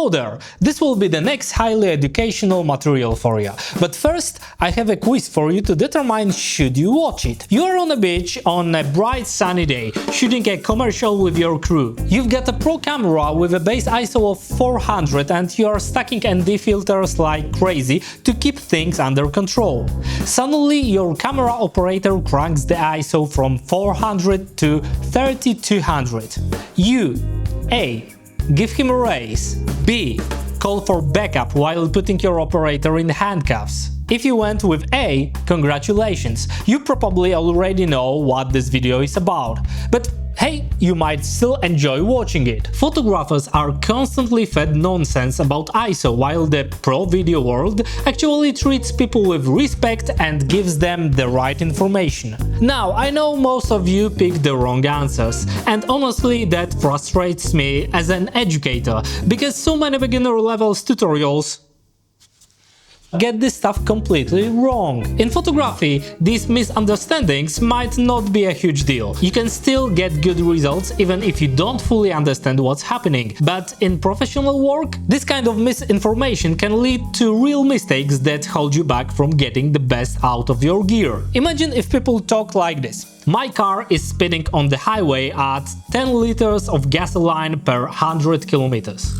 Hello there! This will be the next highly educational material for you. But first, I have a quiz for you to determine should you watch it. You are on a beach on a bright sunny day, shooting a commercial with your crew. You've got a pro camera with a base ISO of 400 and you are stacking ND filters like crazy to keep things under control. Suddenly, your camera operator cranks the ISO from 400 to 3200. You A. Give him a raise. B. Call for backup while putting your operator in handcuffs. If you went with A, congratulations, you probably already know what this video is about. But hey, you might still enjoy watching it. Photographers are constantly fed nonsense about ISO, while the pro video world actually treats people with respect and gives them the right information. Now, I know most of you picked the wrong answers, and honestly that frustrates me as an educator, because so many beginner levels tutorials get this stuff completely wrong. In photography, these misunderstandings might not be a huge deal. You can still get good results even if you don't fully understand what's happening. But in professional work, this kind of misinformation can lead to real mistakes that hold you back from getting the best out of your gear. Imagine if people talk like this. My car is speeding on the highway at 10 liters of gasoline per 100 kilometers.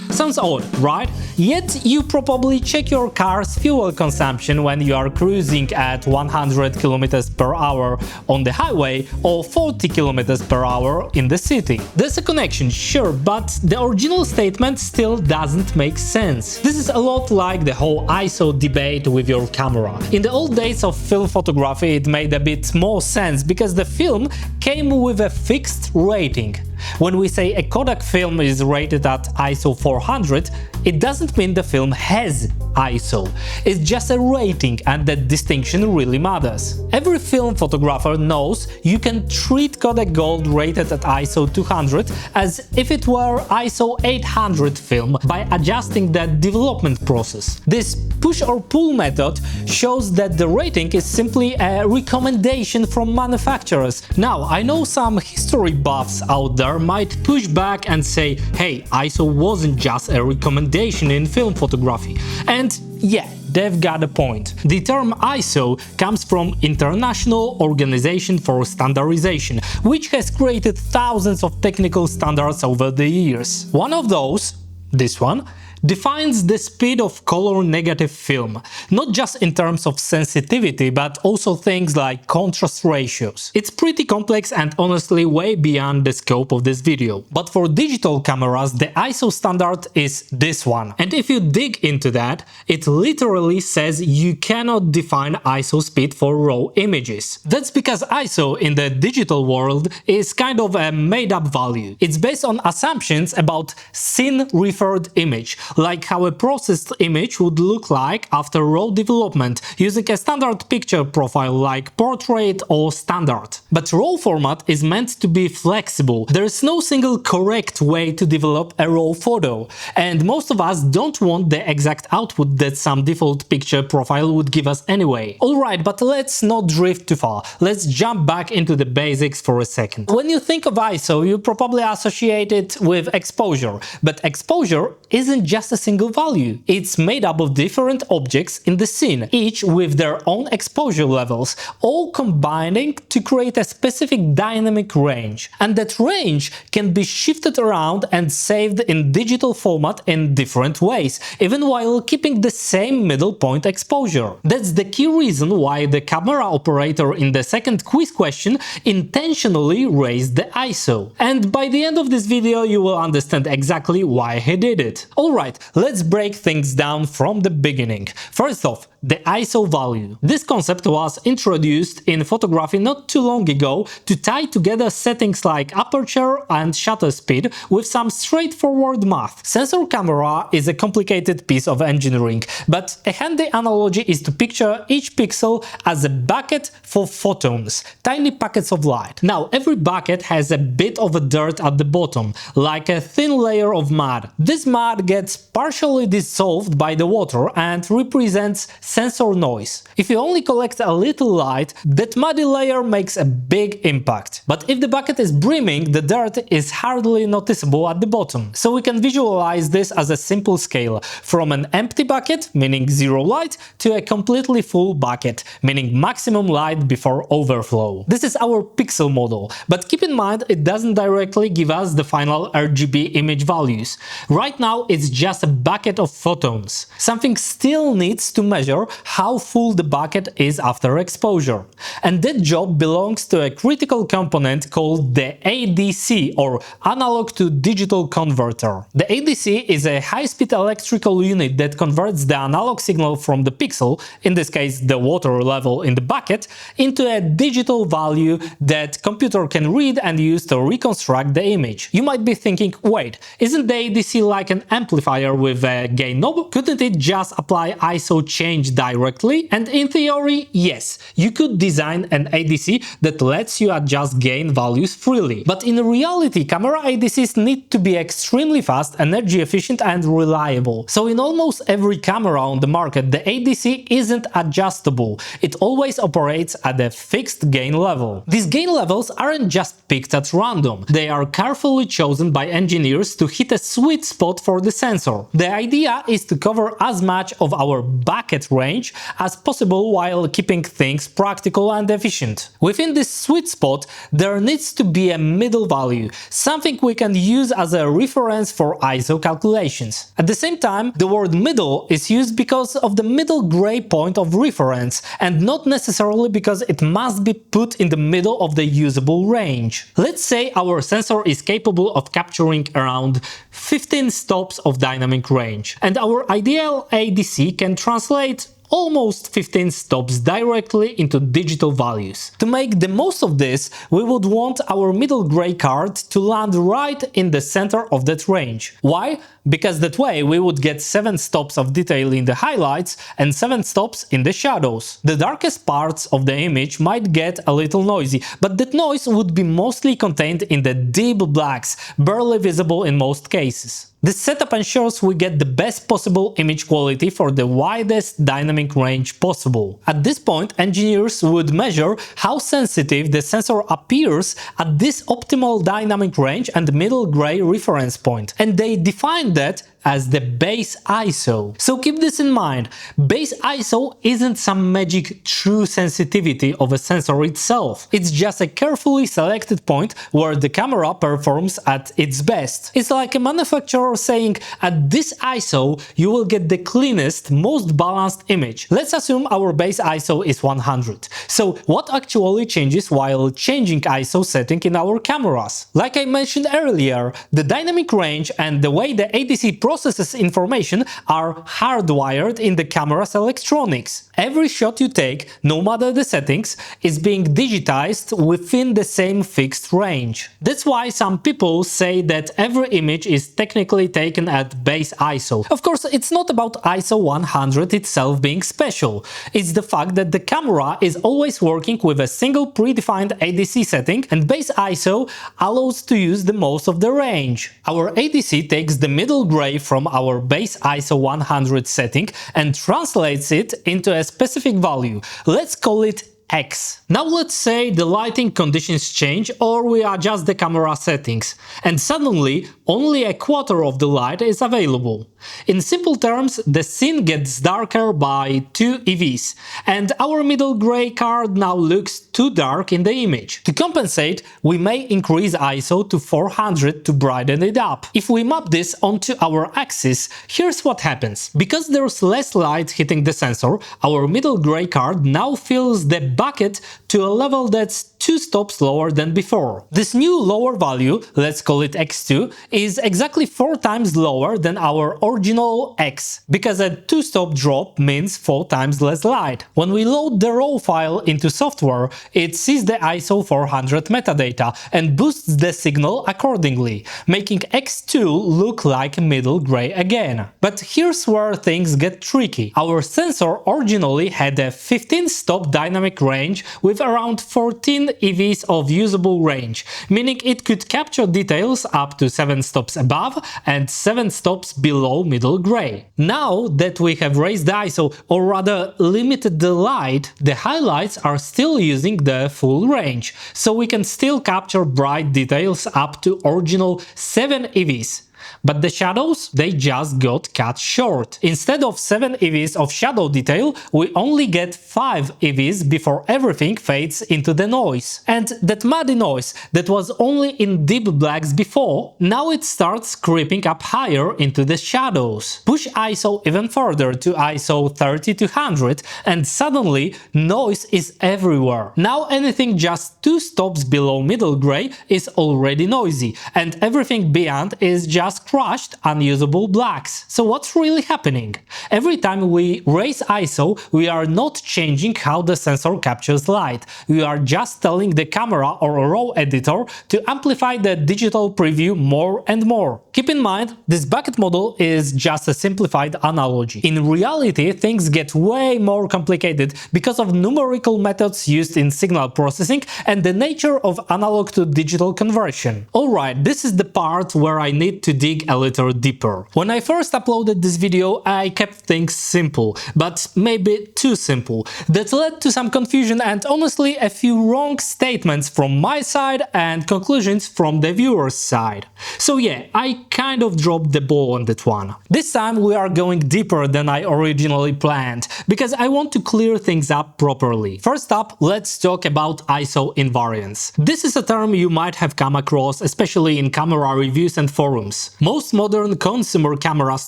Sounds odd, right? Yet you probably check your car's fuel consumption when you are cruising at 100 km per hour on the highway or 40 km per hour in the city. There's a connection, sure, but the original statement still doesn't make sense. This is a lot like the whole ISO debate with your camera. In the old days of film photography, it made a bit more sense because the film came with a fixed rating. When we say a Kodak film is rated at ISO 400, it doesn't mean the film has ISO. It's just a rating, and that distinction really matters. Every film photographer knows you can treat Kodak Gold rated at ISO 200 as if it were ISO 800 film by adjusting that development process. This push or pull method shows that the rating is simply a recommendation from manufacturers. Now, I know some history buffs out there might push back and say, hey, ISO wasn't just a recommendation in film photography. And yeah, they've got a point. The term ISO comes from International Organization for Standardization, which has created thousands of technical standards over the years. One of those, this one, defines the speed of color negative film, not just in terms of sensitivity, but also things like contrast ratios. It's pretty complex and honestly way beyond the scope of this video. But for digital cameras, the ISO standard is this one. And if you dig into that, it literally says you cannot define ISO speed for raw images. That's because ISO in the digital world is kind of a made-up value. It's based on assumptions about scene-referred image, like how a processed image would look like after raw development, using a standard picture profile like portrait or standard. But RAW format is meant to be flexible. There is no single correct way to develop a RAW photo, and most of us don't want the exact output that some default picture profile would give us anyway. Alright, but let's not drift too far. Let's jump back into the basics for a second. When you think of ISO, you probably associate it with exposure, but exposure isn't just a single value. It's made up of different objects in the scene, each with their own exposure levels, all combining to create a specific dynamic range. And that range can be shifted around and saved in digital format in different ways, even while keeping the same middle point exposure. That's the key reason why the camera operator in the second quiz question intentionally raised the ISO. And by the end of this video you will understand exactly why he did it. Alright, let's break things down from the beginning. First off, the ISO value. This concept was introduced in photography not too long ago to tie together settings like aperture and shutter speed with some straightforward math. Sensor camera is a complicated piece of engineering, but a handy analogy is to picture each pixel as a bucket for photons, tiny packets of light. Now, every bucket has a bit of a dirt at the bottom, like a thin layer of mud. This mud gets partially dissolved by the water and represents sensor noise. If you only collect a little light, that muddy layer makes a big impact. But if the bucket is brimming, the dirt is hardly noticeable at the bottom. So we can visualize this as a simple scale, from an empty bucket, meaning zero light, to a completely full bucket, meaning maximum light before overflow. This is our pixel model, but keep in mind it doesn't directly give us the final RGB image values. Right now it's just a bucket of photons. Something still needs to measure how full the bucket is after exposure. And that job belongs to a critical component called the ADC, or analog to digital converter. The ADC is a high-speed electrical unit that converts the analog signal from the pixel, in this case the water level in the bucket, into a digital value that computer can read and use to reconstruct the image. You might be thinking, wait, isn't the ADC like an amplifier with a gain knob? Couldn't it just apply ISO change directly? And in theory, yes, you could design an ADC that lets you adjust gain values freely. But in reality, camera ADCs need to be extremely fast, energy efficient and reliable. So in almost every camera on the market, the ADC isn't adjustable. It always operates at a fixed gain level. These gain levels aren't just picked at random. They are carefully chosen by engineers to hit a sweet spot for the sensor. The idea is to cover as much of our bucket range as possible while keeping things practical and efficient. Within this sweet spot, there needs to be a middle value, something we can use as a reference for ISO calculations. At the same time, the word middle is used because of the middle gray point of reference, and not necessarily because it must be put in the middle of the usable range. Let's say our sensor is capable of capturing around 15 stops of dynamic range, and our ideal ADC can translate almost 15 stops directly into digital values. To make the most of this, we would want our middle gray card to land right in the center of that range. Why? Because that way we would get 7 stops of detail in the highlights and 7 stops in the shadows. The darkest parts of the image might get a little noisy, but that noise would be mostly contained in the deep blacks, barely visible in most cases. This setup ensures we get the best possible image quality for the widest dynamic range possible. At this point, engineers would measure how sensitive the sensor appears at this optimal dynamic range and middle gray reference point, and they define that as the base ISO. So keep this in mind, base ISO isn't some magic true sensitivity of a sensor itself. It's just a carefully selected point where the camera performs at its best. It's like a manufacturer saying, at this ISO you will get the cleanest, most balanced image. Let's assume our base ISO is 100. So what actually changes while changing ISO setting in our cameras? Like I mentioned earlier, the dynamic range and the way the ADC processes information are hardwired in the camera's electronics. Every shot you take, no matter the settings, is being digitized within the same fixed range. That's why some people say that every image is technically taken at base ISO. Of course, it's not about ISO 100 itself being special. It's the fact that the camera is always working with a single predefined ADC setting, and base ISO allows to use the most of the range. Our ADC takes the middle gray from our base ISO 100 setting and translates it into a specific value. Let's call it X. Now let's say the lighting conditions change or we adjust the camera settings, and suddenly only a quarter of the light is available. In simple terms, the scene gets darker by 2 EVs, and our middle gray card now looks too dark in the image. To compensate, we may increase ISO to 400 to brighten it up. If we map this onto our axis, here's what happens. Because there's less light hitting the sensor, our middle gray card now fills the bucket to a level that's 2 stops lower than before. This new lower value, let's call it X2, is exactly 4 times lower than our original X, because a 2-stop drop means 4 times less light. When we load the raw file into software, it sees the ISO 400 metadata and boosts the signal accordingly, making X2 look like middle gray again. But here's where things get tricky. Our sensor originally had a 15-stop dynamic range with around 14 EVs of usable range, meaning it could capture details up to 7 stops above and 7 stops below middle gray. Now that we have raised the ISO, or rather limited the light, the highlights are still using the full range, so we can still capture bright details up to original 7 EVs. But the shadows, they just got cut short. Instead of 7 EVs of shadow detail, we only get 5 EVs before everything fades into the noise. And that muddy noise that was only in deep blacks before, now it starts creeping up higher into the shadows. Push ISO even further to ISO 3200 and suddenly noise is everywhere. Now anything just 2 stops below middle gray is already noisy, and everything beyond is just crushed, unusable blacks. So what's really happening? Every time we raise ISO, we are not changing how the sensor captures light. We are just telling the camera or RAW editor to amplify the digital preview more and more. Keep in mind, this bucket model is just a simplified analogy. In reality, things get way more complicated because of numerical methods used in signal processing and the nature of analog to digital conversion. Alright, this is the part where I need to dig a little deeper. When I first uploaded this video, I kept things simple, but maybe too simple. That led to some confusion and honestly a few wrong statements from my side and conclusions from the viewer's side. So yeah, I kind of dropped the ball on that one. This time we are going deeper than I originally planned, because I want to clear things up properly. First up, let's talk about ISO invariance. This is a term you might have come across, especially in camera reviews and forums. Most modern consumer cameras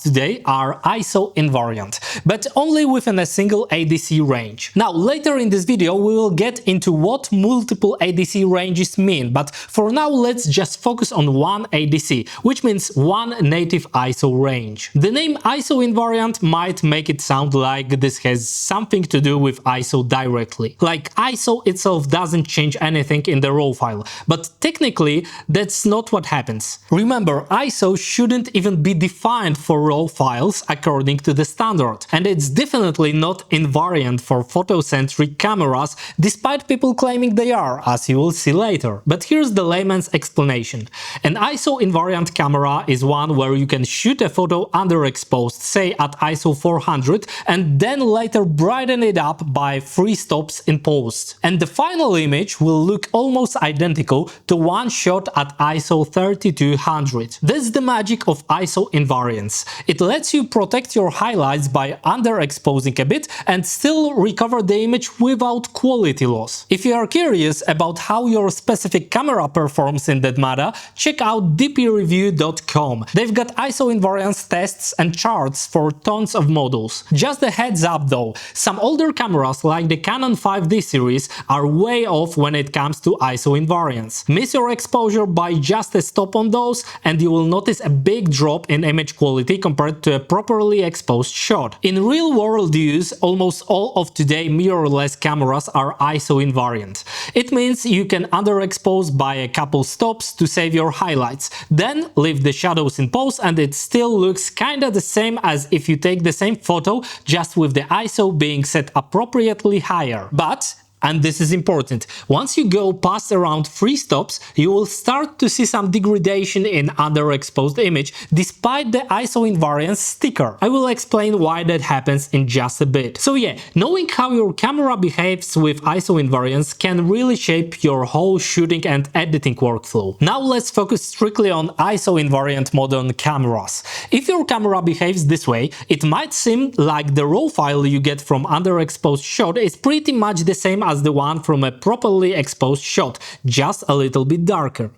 today are ISO invariant, but only within a single ADC range. Now, later in this video we will get into what multiple ADC ranges mean, but for now let's just focus on one ADC, which means one native ISO range. The name ISO invariant might make it sound like this has something to do with ISO directly, like ISO itself doesn't change anything in the RAW file, but technically that's not what happens. Remember, ISO shouldn't even be defined for RAW files according to the standard, and it's definitely not invariant for photocentric cameras, despite people claiming they are, as you will see later. But here's the layman's explanation. An ISO invariant camera is one where you can shoot a photo underexposed, say at ISO 400, and then later brighten it up by 3 stops in post. And the final image will look almost identical to one shot at ISO 3200. That's the magic of ISO invariance. It lets you protect your highlights by underexposing a bit and still recover the image without quality loss. If you are curious about how your specific camera performs in that matter, check out dpreview.com. They've got ISO invariance tests and charts for tons of models. Just a heads up though, some older cameras like the Canon 5D series are way off when it comes to ISO invariance. Miss your exposure by just a stop on those and you will notice a big drop in image quality compared to a properly exposed shot. In real-world use, almost all of today's mirrorless cameras are ISO invariant. It means you can underexpose by a couple stops to save your highlights, then leave the shadows in post and it still looks kinda the same as if you take the same photo, just with the ISO being set appropriately higher. But and this is important, once you go past around 3 stops, you will start to see some degradation in underexposed image despite the ISO invariance sticker. I will explain why that happens in just a bit. So yeah, knowing how your camera behaves with ISO invariance can really shape your whole shooting and editing workflow. Now let's focus strictly on ISO invariant modern cameras. If your camera behaves this way, it might seem like the RAW file you get from underexposed shot is pretty much the same as the one from a properly exposed shot, just a little bit darker.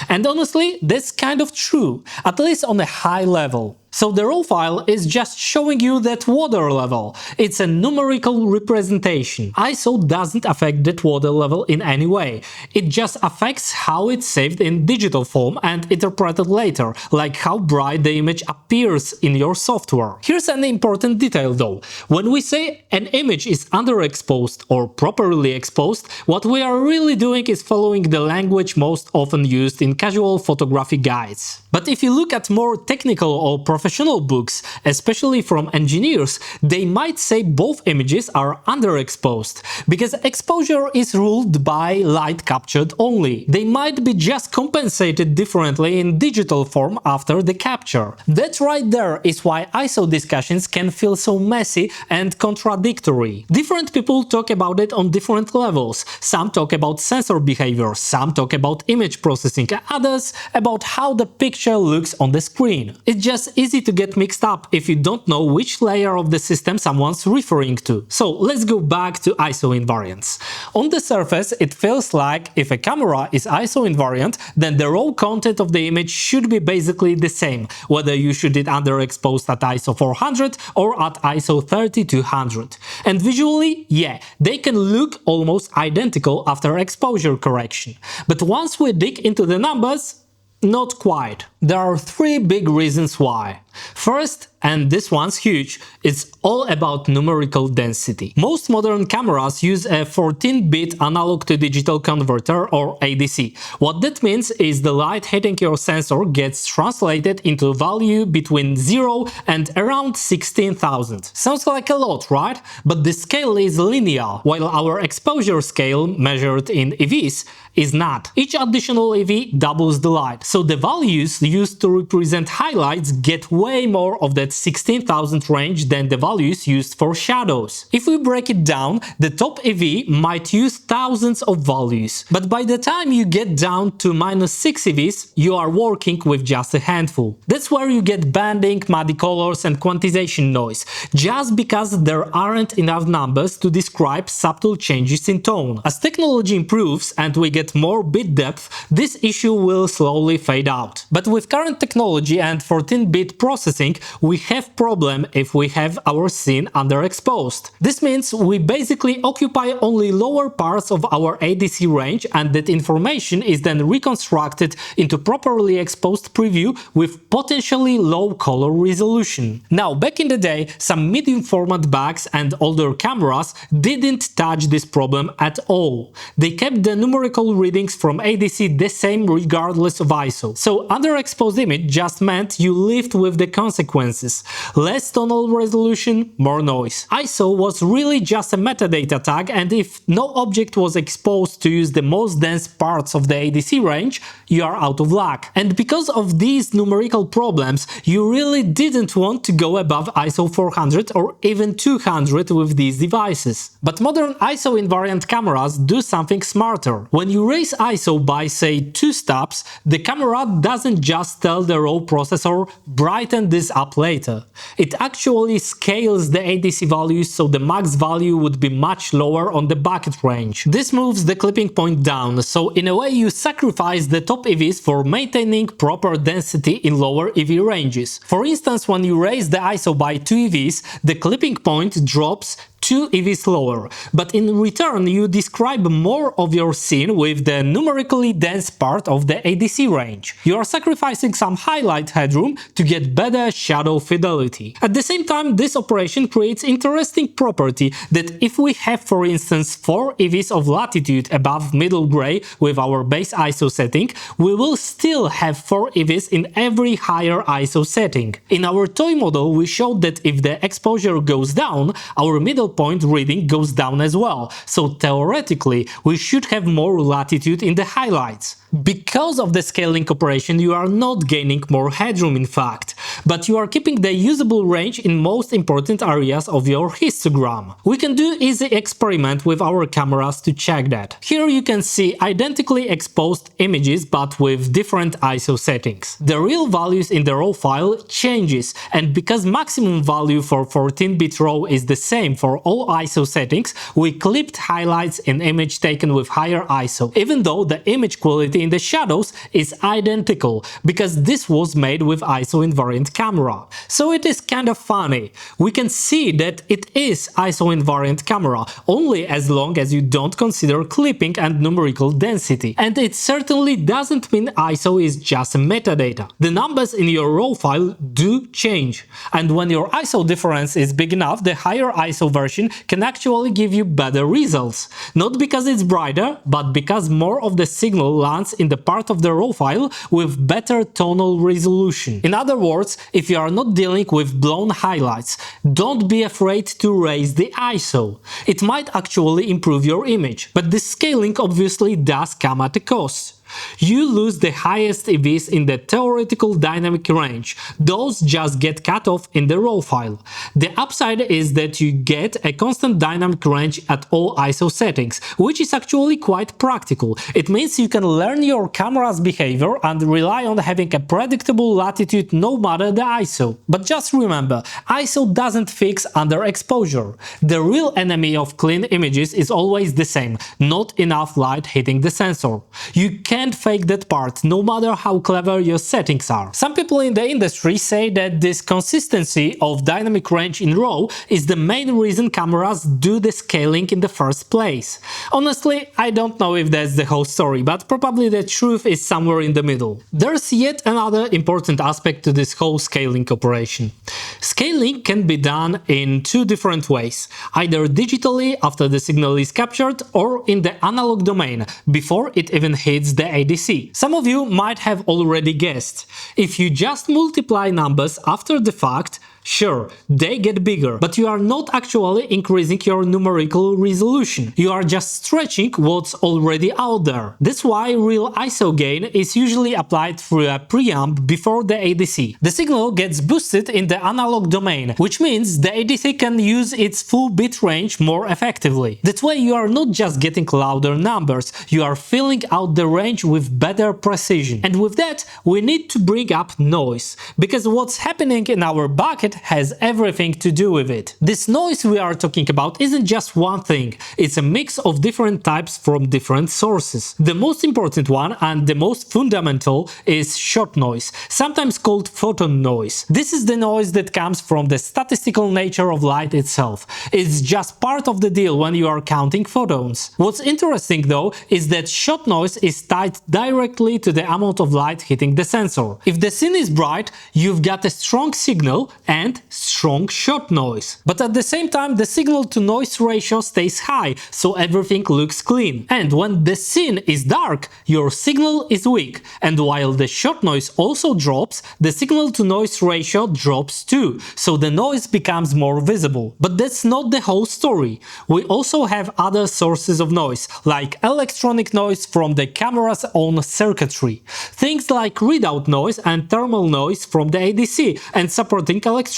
And honestly, that's kind of true, at least on a high level. So the RAW file is just showing you that water level. It's a numerical representation. ISO doesn't affect that water level in any way. It just affects how it's saved in digital form and interpreted later, like how bright the image appears in your software. Here's an important detail though. When we say an image is underexposed or properly exposed, what we are really doing is following the language most often used in casual photography guides. But if you look at more technical or professional professional books, especially from engineers, they might say both images are underexposed, because exposure is ruled by light captured only. They might be just compensated differently in digital form after the capture. That right there is why ISO discussions can feel so messy and contradictory. Different people talk about it on different levels. Some talk about sensor behavior, some talk about image processing, others about how the picture looks on the screen. It's just easy to get mixed up if you don't know which layer of the system someone's referring to. So let's go back to ISO invariants. On the surface, it feels like if a camera is ISO invariant, then the raw content of the image should be basically the same, whether you shoot it underexposed at ISO 400 or at ISO 3200. And visually, yeah, they can look almost identical after exposure correction. But once we dig into the numbers, not quite. There are three big reasons why. First, and this one's huge, it's all about numerical density. Most modern cameras use a 14-bit analog to digital converter, or ADC. What that means is the light hitting your sensor gets translated into a value between 0 and around 16,000. Sounds like a lot, right? But the scale is linear, while our exposure scale, measured in EVs, is not. Each additional EV doubles the light, so the values used to represent highlights get way more of that 16,000 range than the values used for shadows. If we break it down, the top EV might use thousands of values, but by the time you get down to -6 EVs, you are working with just a handful. That's where you get banding, muddy colors and quantization noise, just because there aren't enough numbers to describe subtle changes in tone. As technology improves and we get more bit depth, this issue will slowly fade out. But with current technology and 14-bit processing, we have problem if we have our scene underexposed. This means we basically occupy only lower parts of our ADC range, and that information is then reconstructed into properly exposed preview with potentially low color resolution. Now, back in the day, some medium format bags and older cameras didn't touch this problem at all. They kept the numerical readings from ADC the same regardless of ISO. So underexposed image just meant you lived with the consequences. Less tonal resolution, more noise. ISO was really just a metadata tag, and if no object was exposed to use the most dense parts of the ADC range, you are out of luck. And because of these numerical problems, you really didn't want to go above ISO 400 or even 200 with these devices. But modern ISO invariant cameras do something smarter. When you raise ISO by, say, 2 stops, the camera doesn't just tell the raw processor, brighten this up later. It actually scales the ADC values so the max value would be much lower on the bucket range. This moves the clipping point down, so in a way you sacrifice the top EVs for maintaining proper density in lower EV ranges. For instance, when you raise the ISO by 2 EVs, the clipping point drops 2 EVs lower, but in return you describe more of your scene with the numerically dense part of the ADC range. You are sacrificing some highlight headroom to get better shadow fidelity. At the same time, this operation creates interesting property that if we have, for instance, 4 EVs of latitude above middle gray with our base ISO setting, we will still have 4 EVs in every higher ISO setting. In our toy model, we showed that if the exposure goes down, our middle point reading goes down as well, so theoretically we should have more latitude in the highlights. Because of the scaling operation, you are not gaining more headroom in fact, but you are keeping the usable range in most important areas of your histogram. We can do easy experiment with our cameras to check that. Here you can see identically exposed images but with different ISO settings. The real values in the raw file changes, and because maximum value for 14-bit RAW is the same for all ISO settings, we clipped highlights in image taken with higher ISO, even though the image quality in the shadows is identical, because this was made with ISO invariant camera. So it is kind of funny. We can see that it is ISO invariant camera only as long as you don't consider clipping and numerical density. And it certainly doesn't mean ISO is just a metadata. The numbers in your RAW file do change, and when your ISO difference is big enough, the higher ISO version can actually give you better results. Not because it's brighter, but because more of the signal lands cameras in the part of the RAW file with better tonal resolution. In other words, if you are not dealing with blown highlights, don't be afraid to raise the ISO. It might actually improve your image, but this scaling obviously does come at a cost. You lose the highest EVs in the theoretical dynamic range, those just get cut off in the RAW file. The upside is that you get a constant dynamic range at all ISO settings, which is actually quite practical. It means you can learn your camera's behavior and rely on having a predictable latitude no matter the ISO. But just remember, ISO doesn't fix underexposure. The real enemy of clean images is always the same: not enough light hitting the sensor. You can't fake that part, no matter how clever your settings are. Some people in the industry say that this consistency of dynamic range in RAW is the main reason cameras do the scaling in the first place. Honestly, I don't know if that's the whole story, but probably the truth is somewhere in the middle. There's yet another important aspect to this whole scaling operation. Scaling can be done in two different ways, either digitally after the signal is captured or in the analog domain, before it even hits the ADC. Some of you might have already guessed. If you just multiply numbers after the fact, sure, they get bigger, but you are not actually increasing your numerical resolution. You are just stretching what's already out there. That's why real ISO gain is usually applied through a preamp before the ADC. The signal gets boosted in the analog domain, which means the ADC can use its full bit range more effectively. That way you are not just getting louder numbers, you are filling out the range with better precision. And with that, we need to bring up noise, because what's happening in our bucket has everything to do with it. This noise we are talking about isn't just one thing, it's a mix of different types from different sources. The most important one and the most fundamental is shot noise, sometimes called photon noise. This is the noise that comes from the statistical nature of light itself. It's just part of the deal when you are counting photons. What's interesting though is that shot noise is tied directly to the amount of light hitting the sensor. If the scene is bright, you've got a strong signal and strong shot noise. But at the same time, the signal to noise ratio stays high, so everything looks clean. And when the scene is dark, your signal is weak. And while the shot noise also drops, the signal to noise ratio drops too, so the noise becomes more visible. But that's not the whole story. We also have other sources of noise, like electronic noise from the camera's own circuitry. Things like readout noise and thermal noise from the ADC and supporting electronics.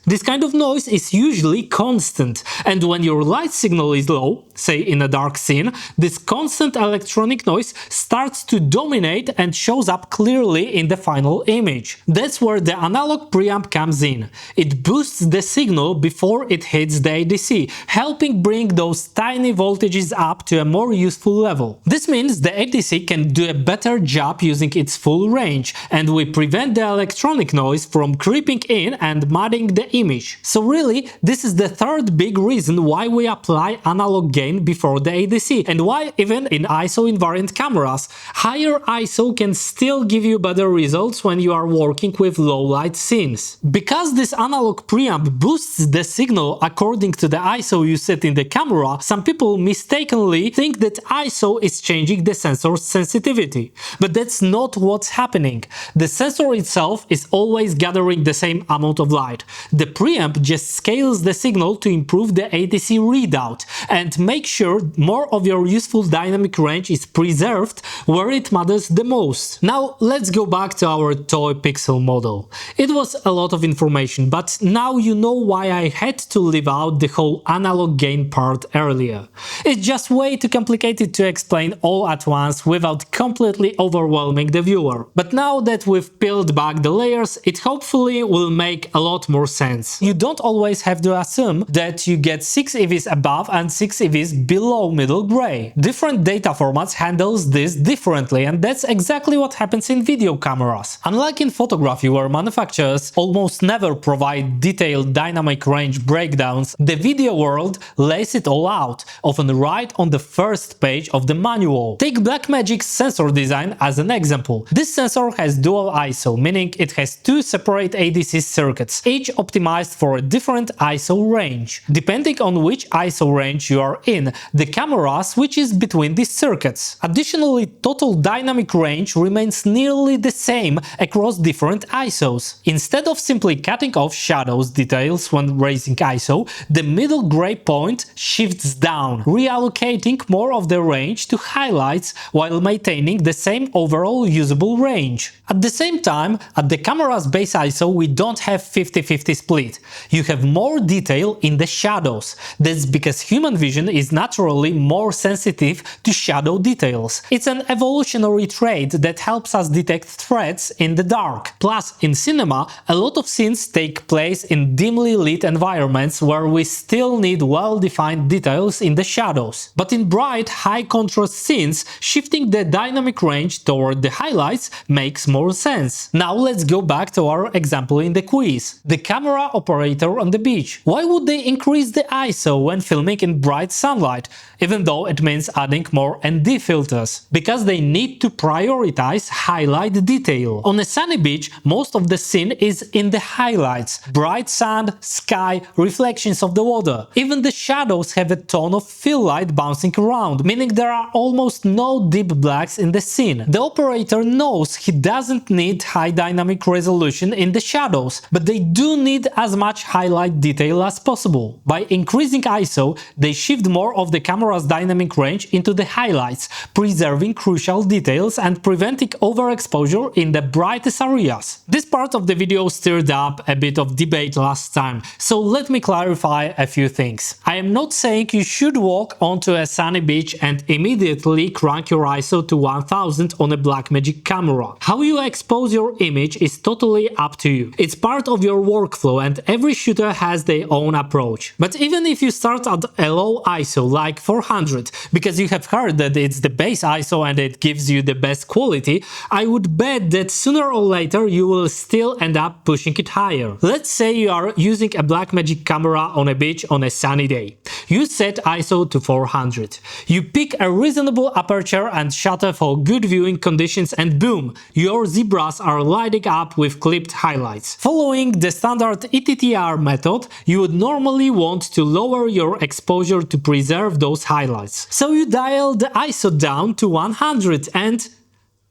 This kind of noise is usually constant, and when your light signal is low, say in a dark scene, this constant electronic noise starts to dominate and shows up clearly in the final image. That's where the analog preamp comes in. It boosts the signal before it hits the ADC, helping bring those tiny voltages up to a more useful level. This means the ADC can do a better job using its full range, and we prevent the electronic noise from creeping in and mudding the image. So really, this is the third big reason why we apply analog gain before the ADC, and why even in ISO invariant cameras, higher ISO can still give you better results when you are working with low light scenes. Because this analog preamp boosts the signal according to the ISO you set in the camera, some people mistakenly think that ISO is changing the sensor's sensitivity. But that's not what's happening. The sensor itself is always gathering the same amount of light. The preamp just scales the signal to improve the ADC readout and make sure more of your useful dynamic range is preserved where it matters the most. Now let's go back to our toy pixel model. It was a lot of information, but now you know why I had to leave out the whole analog gain part earlier. It's just way too complicated to explain all at once without completely overwhelming the viewer. But now that we've peeled back the layers, it hopefully will make a lot more sense. You don't always have to assume that you get 6 EVs above and 6 EVs below middle gray. Different data formats handles this differently, and that's exactly what happens in video cameras. Unlike in photography, where manufacturers almost never provide detailed dynamic range breakdowns, the video world lays it all out, often right on the first page of the manual. Take Blackmagic's sensor design as an example. This sensor has dual ISO, meaning it has 2 separate ADC circuits, circuits, each optimized for a different ISO range. Depending on which ISO range you are in, the camera switches between these circuits. Additionally, total dynamic range remains nearly the same across different ISOs. Instead of simply cutting off shadows details when raising ISO, the middle gray point shifts down, reallocating more of the range to highlights while maintaining the same overall usable range. At the same time, at the camera's base ISO we don't have 50-50 split. You have more detail in the shadows. That's because human vision is naturally more sensitive to shadow details. It's an evolutionary trait that helps us detect threats in the dark. Plus, in cinema, a lot of scenes take place in dimly lit environments where we still need well-defined details in the shadows. But in bright, high-contrast scenes, shifting the dynamic range toward the highlights makes more sense. Now let's go back to our example in the quiz. The camera operator on the beach. Why would they increase the ISO when filming in bright sunlight, even though it means adding more ND filters? Because they need to prioritize highlight detail. On a sunny beach, most of the scene is in the highlights. Bright sand, sky, reflections of the water. Even the shadows have a tone of fill light bouncing around, meaning there are almost no deep blacks in the scene. The operator knows he doesn't need high dynamic resolution in the shadows, but they do need as much highlight detail as possible. By increasing ISO, they shift more of the camera's dynamic range into the highlights, preserving crucial details and preventing overexposure in the brightest areas. This part of the video stirred up a bit of debate last time, so let me clarify a few things. I am not saying you should walk onto a sunny beach and immediately crank your ISO to 1000 on a Blackmagic camera. How you expose your image is totally up to you. It's part of your workflow and every shooter has their own approach. But even if you start at a low ISO like 400 because you have heard that it's the base ISO and it gives you the best quality, I would bet that sooner or later you will still end up pushing it higher. Let's say you are using a Blackmagic camera on a beach on a sunny day. You set ISO to 400. You pick a reasonable aperture and shutter for good viewing conditions and boom, your zebras are lighting up with clipped highlights. Following the standard ETTR method, you would normally want to lower your exposure to preserve those highlights. So you dial the ISO down to 100 and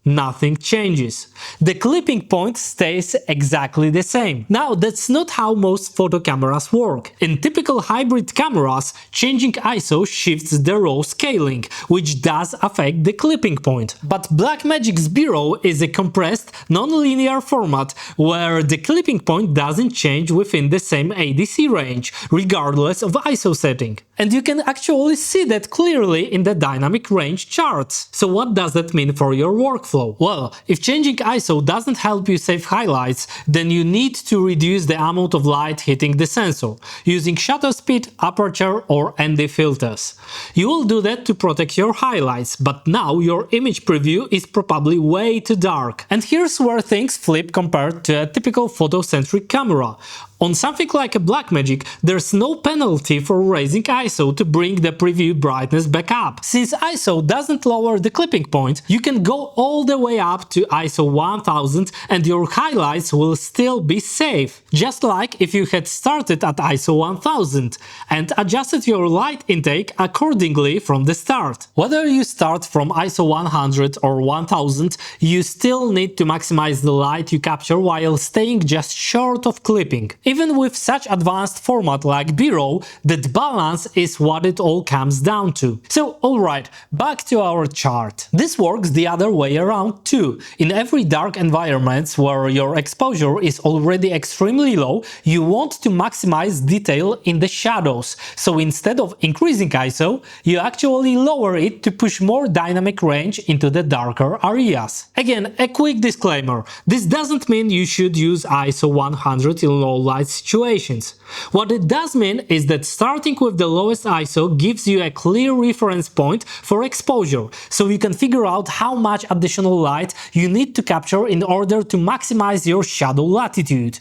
nothing changes. The clipping point stays exactly the same. Now, that's not how most photo cameras work. In typical hybrid cameras, changing ISO shifts the raw scaling, which does affect the clipping point. But Blackmagic's B-roll is a compressed, non-linear format where the clipping point doesn't change within the same ADC range, regardless of ISO setting. And you can actually see that clearly in the dynamic range charts. So what does that mean for your workflow? Well, if changing ISO doesn't help you save highlights, then you need to reduce the amount of light hitting the sensor, using shutter speed, aperture or ND filters. You will do that to protect your highlights, but now your image preview is probably way too dark. And here's where things flip compared to a typical photocentric camera. On something like a Blackmagic, there's no penalty for raising ISO to bring the preview brightness back up. Since ISO doesn't lower the clipping point, you can go all the way up to ISO 1000 and your highlights will still be safe. Just like if you had started at ISO 1000 and adjusted your light intake accordingly from the start. Whether you start from ISO 100 or 1000, you still need to maximize the light you capture while staying just short of clipping. Even with such advanced format like B-roll, that balance is what it all comes down to. So alright, back to our chart. This works the other way around too. In every dark environments where your exposure is already extremely low, you want to maximize detail in the shadows. So instead of increasing ISO, you actually lower it to push more dynamic range into the darker areas. Again, a quick disclaimer. This doesn't mean you should use ISO 100 in low light situations. What it does mean is that starting with the lowest ISO gives you a clear reference point for exposure, so you can figure out how much additional light you need to capture in order to maximize your shadow latitude.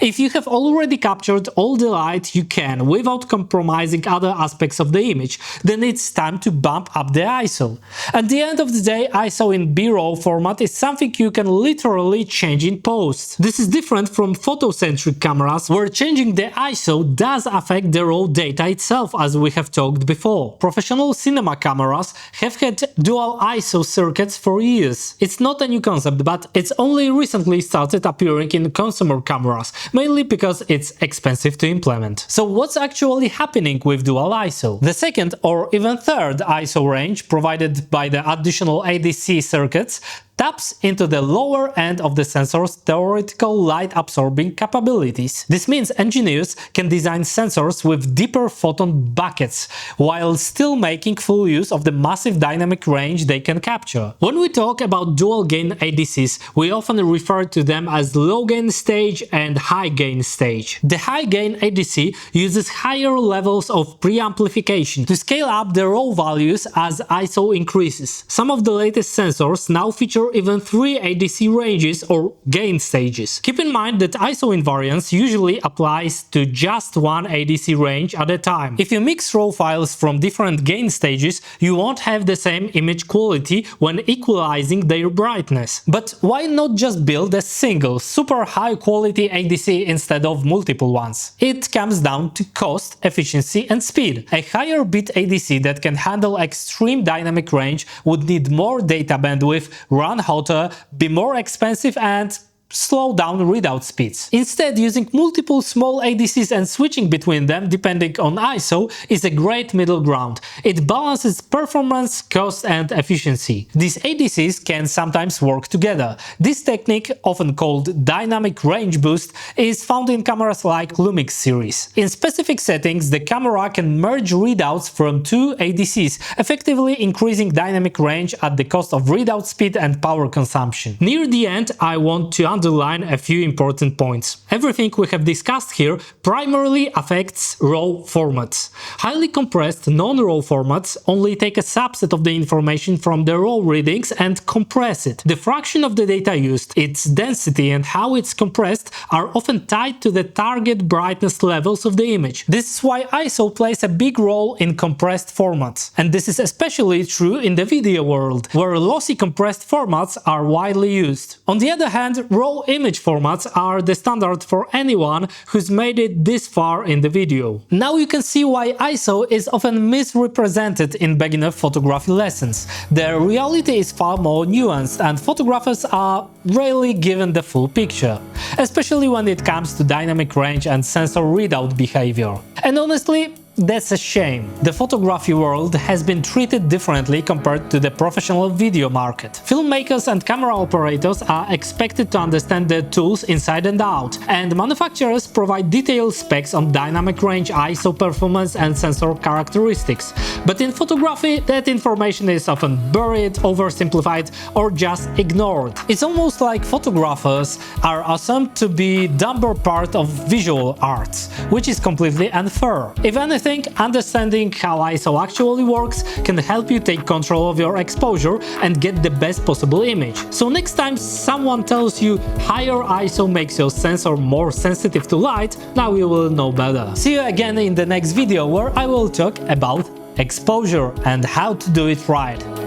If you have already captured all the light you can without compromising other aspects of the image, then it's time to bump up the ISO. At the end of the day, ISO in B-RAW format is something you can literally change in post. This is different from photocentric cameras, where changing the ISO does affect the raw data itself, as we have talked before. Professional cinema cameras have had dual ISO circuits for years. It's not a new concept, but it's only recently started appearing in consumer cameras, mainly because it's expensive to implement. So what's actually happening with dual ISO? The second or even third ISO range provided by the additional ADC circuits taps into the lower end of the sensor's theoretical light-absorbing capabilities. This means engineers can design sensors with deeper photon buckets, while still making full use of the massive dynamic range they can capture. When we talk about dual-gain ADCs, we often refer to them as low-gain stage and high-gain stage. The high-gain ADC uses higher levels of preamplification to scale up the raw values as ISO increases. Some of the latest sensors now feature even 3 ADC ranges or gain stages. Keep in mind that ISO invariance usually applies to just one ADC range at a time. If you mix raw files from different gain stages, you won't have the same image quality when equalizing their brightness. But why not just build a single, super high quality ADC instead of multiple ones? It comes down to cost, efficiency and speed. A higher bit ADC that can handle extreme dynamic range would need more data bandwidth, run hotter, be more expensive and slow down readout speeds. Instead, using multiple small ADCs and switching between them depending on ISO is a great middle ground. It balances performance, cost and efficiency. These ADCs can sometimes work together. This technique, often called dynamic range boost, is found in cameras like Lumix series. In specific settings, the camera can merge readouts from 2 ADCs, effectively increasing dynamic range at the cost of readout speed and power consumption. Near the end, I want to underline a few important points. Everything we have discussed here primarily affects RAW formats. Highly compressed non-RAW formats only take a subset of the information from the RAW readings and compress it. The fraction of the data used, its density and how it's compressed are often tied to the target brightness levels of the image. This is why ISO plays a big role in compressed formats. And this is especially true in the video world, where lossy compressed formats are widely used. On the other hand, RAW image formats are the standard for anyone who's made it this far in the video. Now you can see why ISO is often misrepresented in beginner photography lessons. The reality is far more nuanced and photographers are rarely given the full picture, especially when it comes to dynamic range and sensor readout behavior. And honestly, that's a shame. The photography world has been treated differently compared to the professional video market. Filmmakers and camera operators are expected to understand the tools inside and out, and manufacturers provide detailed specs on dynamic range, ISO performance and sensor characteristics. But in photography, that information is often buried, oversimplified or just ignored. It's almost like photographers are assumed to be dumber part of visual arts, which is completely unfair. If anything, understanding how ISO actually works can help you take control of your exposure and get the best possible image. So next time someone tells you higher ISO makes your sensor more sensitive to light, now you will know better. See you again in the next video, where I will talk about exposure and how to do it right.